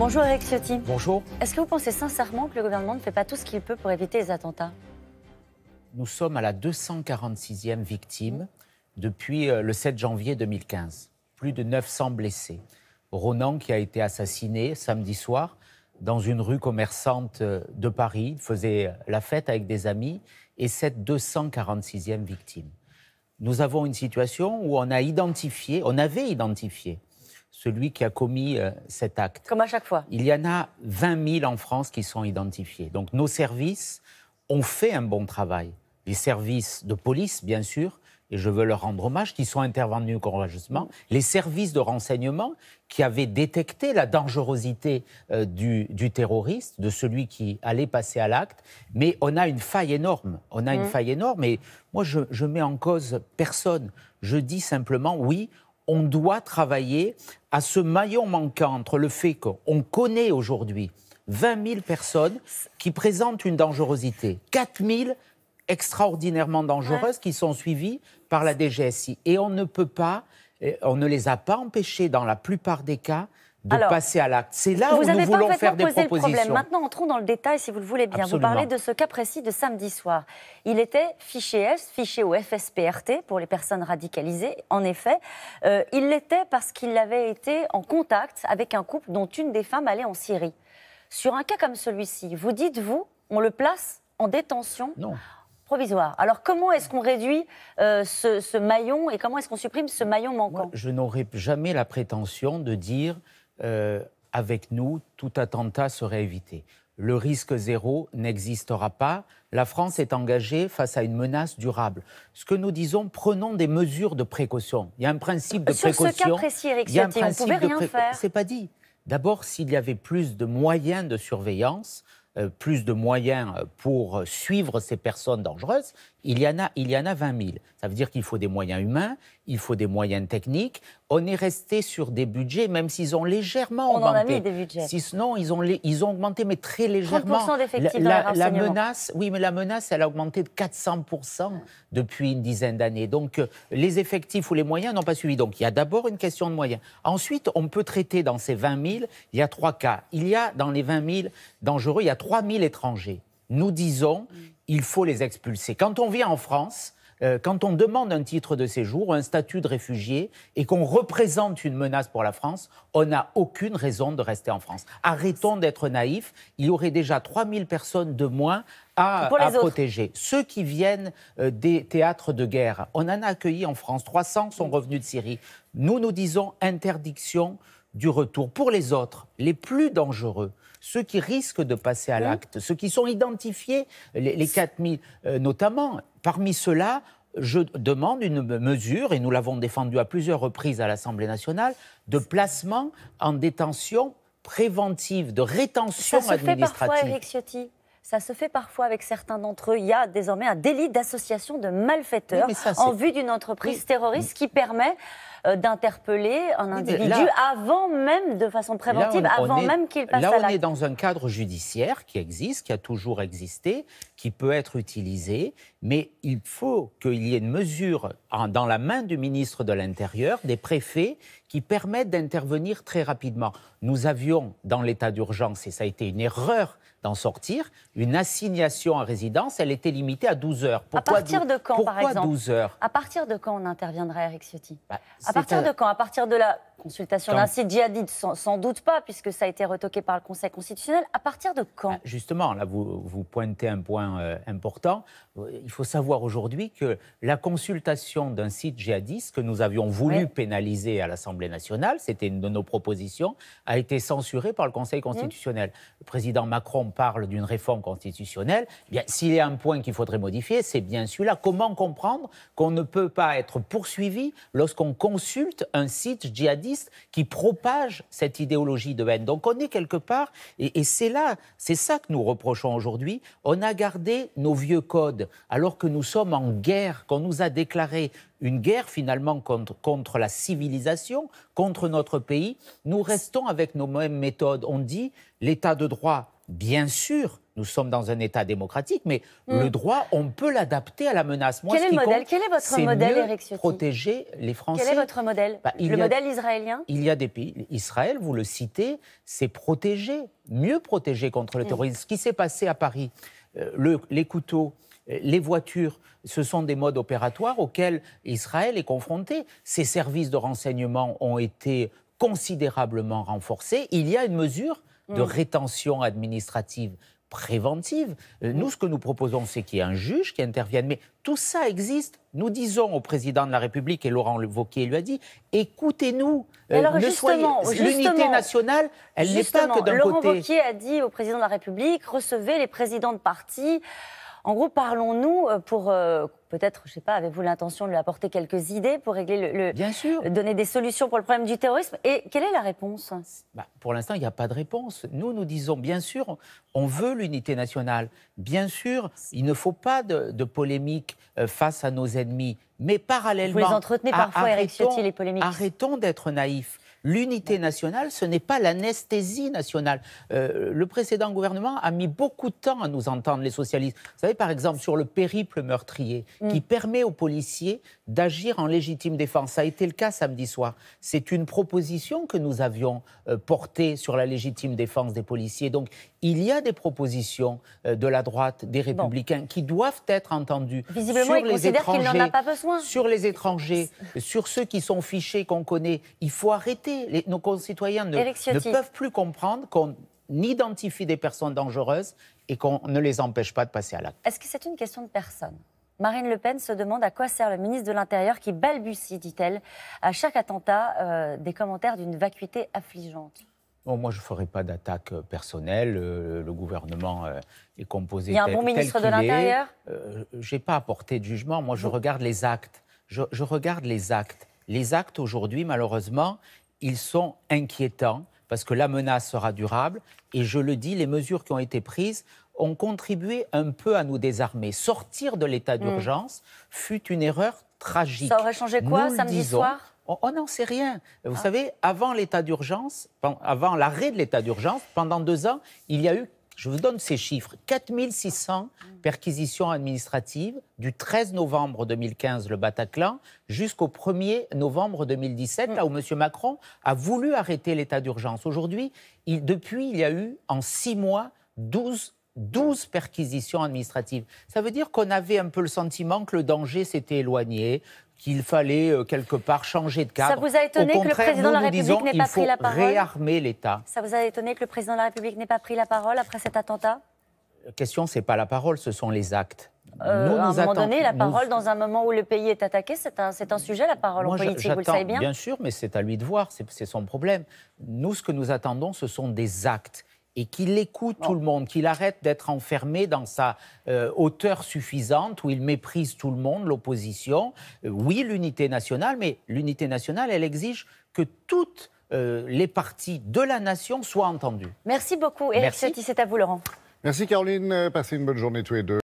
Bonjour Éric Ciotti. Bonjour. Est-ce que vous pensez sincèrement que le gouvernement ne fait pas tout ce qu'il peut pour éviter les attentats? Nous sommes à la 246e victime depuis le 7 janvier 2015. Plus de 900 blessés. Ronan qui a été assassiné samedi soir dans une rue commerçante de Paris. Il faisait la fête avec des amis et cette 246e victime. Nous avons une situation où on avait identifié celui qui a commis cet acte. Comme à chaque fois. Il y en a 20 000 en France qui sont identifiés. Donc nos services ont fait un bon travail. Les services de police, bien sûr, et je veux leur rendre hommage, qui sont intervenus courageusement. Les services de renseignement qui avaient détecté la dangerosité du terroriste, de celui qui allait passer à l'acte. Mais on a une faille énorme. Une faille énorme et moi, je mets en cause personne. Je dis simplement, oui, on doit travailler à ce maillon manquant entre le fait qu'on connaît aujourd'hui 20 000 personnes qui présentent une dangerosité, 4 000 extraordinairement dangereuses qui sont suivies par la DGSI. Et on ne les a pas empêchées dans la plupart des cas de passer à l'acte. C'est là où nous voulons faire des propositions. Maintenant, entrons dans le détail, si vous le voulez bien. Absolument. Vous parlez de ce cas précis de samedi soir. Il était fiché S, fiché au FSPRT, pour les personnes radicalisées. En effet, il l'était parce qu'il avait été en contact avec un couple dont une des femmes allait en Syrie. Sur un cas comme celui-ci, vous dites, on le place en détention provisoire. Alors, comment est-ce qu'on réduit ce maillon et comment est-ce qu'on supprime ce maillon manquant? Moi, je n'aurais jamais la prétention de dire avec nous, tout attentat serait évité. Le risque zéro n'existera pas. La France est engagée face à une menace durable. Ce que nous disons, prenons des mesures de précaution. Il y a un principe de précaution. Sur ce cas précis, Éric Ciotti, on ne pouvait rien faire. C'est pas dit. D'abord, s'il y avait plus de moyens de surveillance, plus de moyens pour suivre ces personnes dangereuses, il y en a 20 000. Ça veut dire qu'il faut des moyens humains, il faut des moyens techniques. On est resté sur des budgets, même s'ils ont légèrement augmenté. On en a mis des budgets. Sinon, ils ont augmenté, mais très légèrement. 30% d'effectifs dans les renseignements. La menace, elle a augmenté de 400% depuis une dizaine d'années. Donc, les effectifs ou les moyens n'ont pas suivi. Donc, il y a d'abord une question de moyens. Ensuite, on peut traiter dans ces 20 000, il y a 3 cas. Il y a, dans les 20 000 dangereux, il y a 3 000 étrangers. Nous disons, il faut les expulser. Quand on vient en France, quand on demande un titre de séjour, un statut de réfugié, et qu'on représente une menace pour la France, on n'a aucune raison de rester en France. Arrêtons d'être naïfs. Il y aurait déjà 3 000 personnes de moins à protéger. Ceux qui viennent des théâtres de guerre, on en a accueilli en France. 300 sont revenus de Syrie. Nous disons interdiction du retour. Pour les autres, les plus dangereux, ceux qui risquent de passer à l'acte, ceux qui sont identifiés, les 4 000 notamment, parmi ceux-là, je demande une mesure, et nous l'avons défendue à plusieurs reprises à l'Assemblée nationale, de placement en détention préventive, de rétention administrative. Ça se fait parfois, Éric Ciotti. Ça se fait parfois avec certains d'entre eux. Il y a désormais un délit d'association de malfaiteurs en vue d'une entreprise terroriste qui permet d'interpeller un individu avant même, de façon préventive, avant même qu'il passe à l'acte. Là, on est dans un cadre judiciaire qui existe, qui a toujours existé, qui peut être utilisé, mais il faut qu'il y ait une mesure dans la main du ministre de l'Intérieur, des préfets, qui permettent d'intervenir très rapidement. Nous avions, dans l'état d'urgence, et ça a été une erreur d'en sortir, une assignation à résidence, elle était limitée à 12 heures. Pourquoi, à partir de quand, par exemple 12 heures? À partir de quand on interviendrait, Éric Ciotti? À partir de quand? À partir de la consultation d'un site djihadiste, sans doute pas, puisque ça a été retoqué par le Conseil constitutionnel. À partir de quand? Justement, là, vous pointez un point important. Il faut savoir aujourd'hui que la consultation d'un site djihadiste que nous avions voulu pénaliser à l'Assemblée nationale, c'était une de nos propositions, a été censurée par le Conseil constitutionnel. Le président Macron parle d'une réforme constitutionnelle. Bien, s'il y a un point qu'il faudrait modifier, c'est bien celui-là. Comment comprendre qu'on ne peut pas être poursuivi lorsqu'on consulte un site djihadiste qui propage cette idéologie de haine? Donc on est quelque part, et c'est ça que nous reprochons aujourd'hui. On a gardé nos vieux codes, alors que nous sommes en guerre, qu'on nous a déclaré une guerre finalement contre la civilisation, contre notre pays. Nous restons avec nos mêmes méthodes. On dit l'état de droit, bien sûr, Nous sommes dans un État démocratique, mais le droit, on peut l'adapter à la menace. Moi, Quel est le modèle? Quel est votre modèle, Éric Ciotti? Protéger les Français. Quel est votre modèle? Le modèle israélien? Il y a des pays. Israël, vous le citez, c'est mieux protéger contre le terrorisme. Ce qui s'est passé à Paris, les couteaux, les voitures, ce sont des modes opératoires auxquels Israël est confronté. Ses services de renseignement ont été considérablement renforcés. Il y a une mesure de rétention administrative préventive. Nous, ce que nous proposons, c'est qu'il y ait un juge qui intervienne. Mais tout ça existe. Nous disons au président de la République, et Laurent Wauquiez lui a dit, écoutez-nous. L'unité nationale, elle n'est pas que d'un côté. Laurent Wauquiez a dit au président de la République, recevez les présidents de partis. En gros, parlons-nous pour, peut-être, je ne sais pas, avez-vous l'intention de lui apporter quelques idées pour régler Bien sûr. Donner des solutions pour le problème du terrorisme? Et quelle est la réponse? Pour l'instant, il n'y a pas de réponse. Nous disons, bien sûr, on veut l'unité nationale. Bien sûr, il ne faut pas de polémique face à nos ennemis. Mais parallèlement... Vous les entretenez parfois, Éric Ciotti, les polémiques. Arrêtons d'être naïfs. L'unité nationale, ce n'est pas l'anesthésie nationale. Le précédent gouvernement a mis beaucoup de temps à nous entendre, les socialistes. Vous savez, par exemple, sur le périple meurtrier, qui permet aux policiers d'agir en légitime défense. Ça a été le cas samedi soir. C'est une proposition que nous avions portée sur la légitime défense des policiers. Donc, il y a des propositions de la droite, des Républicains, qui doivent être entendues. Visiblement, il considère qu'il n'en a pas besoin. Sur les étrangers, sur ceux qui sont fichés, qu'on connaît, il faut arrêter. Nos concitoyens ne peuvent plus comprendre qu'on identifie des personnes dangereuses et qu'on ne les empêche pas de passer à l'acte. Est-ce que c'est une question de personne? Marine Le Pen se demande à quoi sert le ministre de l'Intérieur qui balbutie, dit-elle, à chaque attentat, des commentaires d'une vacuité affligeante. Bon, moi, je ne ferai pas d'attaque personnelle. Le gouvernement est composé tel qu'il est. Il y a un bon ministre de l'Intérieur? Je n'ai pas apporté de jugement. Moi, je regarde les actes. Je regarde les actes. Les actes, aujourd'hui, malheureusement, ils sont inquiétants parce que la menace sera durable. Et je le dis, les mesures qui ont été prises ont contribué un peu à nous désarmer. Sortir de l'état d'urgence fut une erreur tragique. Ça aurait changé quoi samedi soir? On n'en sait rien. Vous savez, avant l'état d'urgence, avant l'arrêt de l'état d'urgence, pendant 2 ans, il y a eu, je vous donne ces chiffres, 4600 perquisitions administratives du 13 novembre 2015, le Bataclan, jusqu'au 1er novembre 2017, là où M. Macron a voulu arrêter l'état d'urgence. Aujourd'hui, depuis, il y a eu, en 6 mois, 12 perquisitions administratives. Ça veut dire qu'on avait un peu le sentiment que le danger s'était éloigné, qu'il fallait quelque part changer de cadre. Ça vous a étonné que le président de la République n'ait pas pris la parole? Il faut réarmer l'État. Ça vous a étonné que le président de la République n'ait pas pris la parole après cet attentat? La question, ce n'est pas la parole, ce sont les actes. À un moment donné, la parole, dans un moment où le pays est attaqué, c'est un sujet, la parole en politique, vous le savez bien. Bien sûr, mais c'est à lui de voir, c'est son problème. Nous, ce que nous attendons, ce sont des actes. Et qu'il écoute tout le monde, qu'il arrête d'être enfermé dans sa hauteur suffisante, où il méprise tout le monde, l'opposition. Oui, l'unité nationale, mais l'unité nationale, elle exige que toutes les parties de la nation soient entendues. Merci beaucoup, Éric Ciotti, c'est à vous, Laurent. Merci Caroline, passez une bonne journée tous les deux.